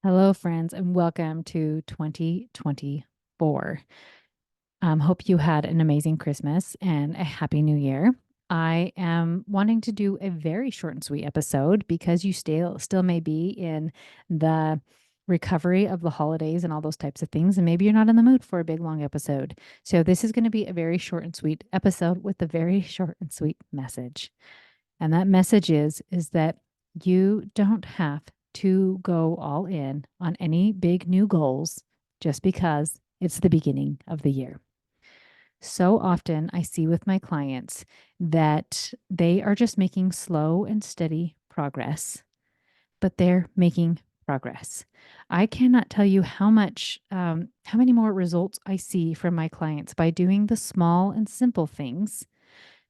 Hello, friends, and welcome to 2024. Hope you had an amazing Christmas and a happy new year. I am wanting to do a very short and sweet episode because you still may be in the recovery of the holidays and all those types of things, and maybe you're not in the mood for a big long episode. So this is going to be a very short and sweet episode with a very short and sweet message. And that message is that you don't have to go all in on any big new goals just because it's the beginning of the year. So often I see with my clients that they are just making slow and steady progress, but they're making progress. I cannot tell you how many more results I see from my clients by doing the small and simple things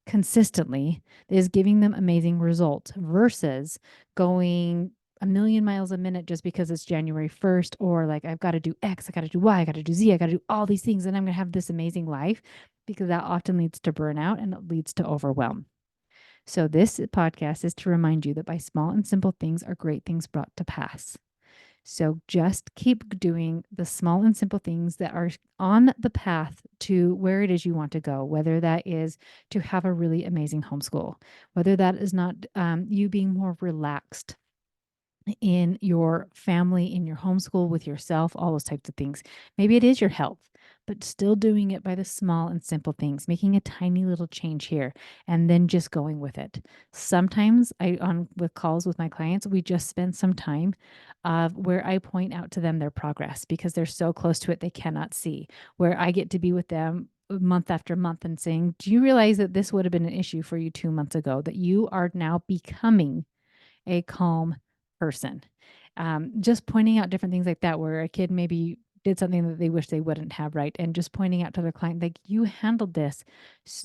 consistently is giving them amazing results versus going a million miles a minute just because it's January 1st, or like, I've got to do X, I got to do Y, I got to do Z, I got to do all these things, and I'm going to have this amazing life, because that often leads to burnout and it leads to overwhelm. So, this podcast is to remind you that by small and simple things are great things brought to pass. So just keep doing the small and simple things that are on the path to where it is you want to go, whether that is to have a really amazing homeschool, whether that is not you being more relaxed in your family, in your homeschool, with yourself, all those types of things. Maybe it is your health, but still doing it by the small and simple things, making a tiny little change here and then just going with it. Sometimes on with calls with my clients, we just spend some time where I point out to them their progress because they're so close to it they cannot see, where I get to be with them month after month and saying, do you realize that this would have been an issue for you 2 months ago, that you are now becoming a calm person? Just pointing out different things like that, where a kid maybe did something that they wish they wouldn't have, right? And just pointing out to their client, like, you handled this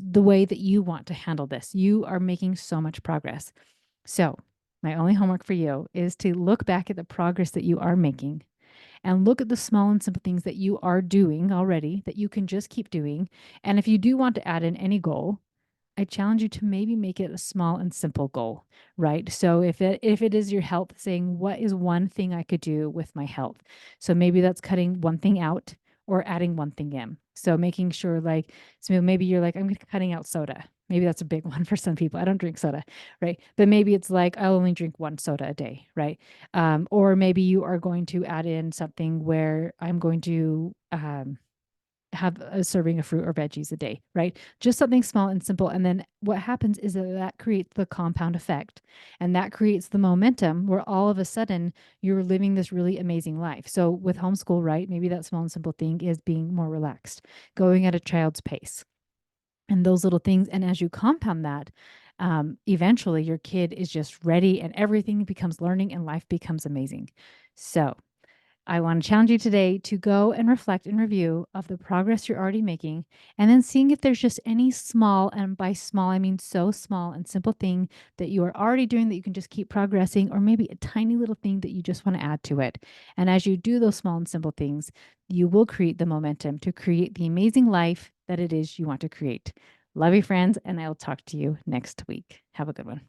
the way that you want to handle this. You are making so much progress. So, my only homework for you is to look back at the progress that you are making and look at the small and simple things that you are doing already that you can just keep doing. And if you do want to add in any goal, I challenge you to maybe make it a small and simple goal, right? So if it is your health, saying, what is one thing I could do with my health? So maybe that's cutting one thing out or adding one thing in. So making sure, like, so maybe you're like, I'm cutting out soda. Maybe that's a big one for some people. I don't drink soda, right? But maybe it's like, I'll only drink one soda a day, right? Or maybe you are going to add in something where I'm going to have a serving of fruit or veggies a day, right? Just something small and simple. And then what happens is that creates the compound effect, and that creates the momentum where all of a sudden you're living this really amazing life. So with homeschool, right? Maybe that small and simple thing is being more relaxed, going at a child's pace, and those little things. And as you compound that, eventually your kid is just ready and everything becomes learning and life becomes amazing. So I want to challenge you today to go and reflect and review of the progress you're already making, and then seeing if there's just any small, and by small, I mean so small and simple thing that you are already doing that you can just keep progressing, or maybe a tiny little thing that you just want to add to it. And as you do those small and simple things, you will create the momentum to create the amazing life that it is you want to create. Love you, friends, and I'll talk to you next week. Have a good one.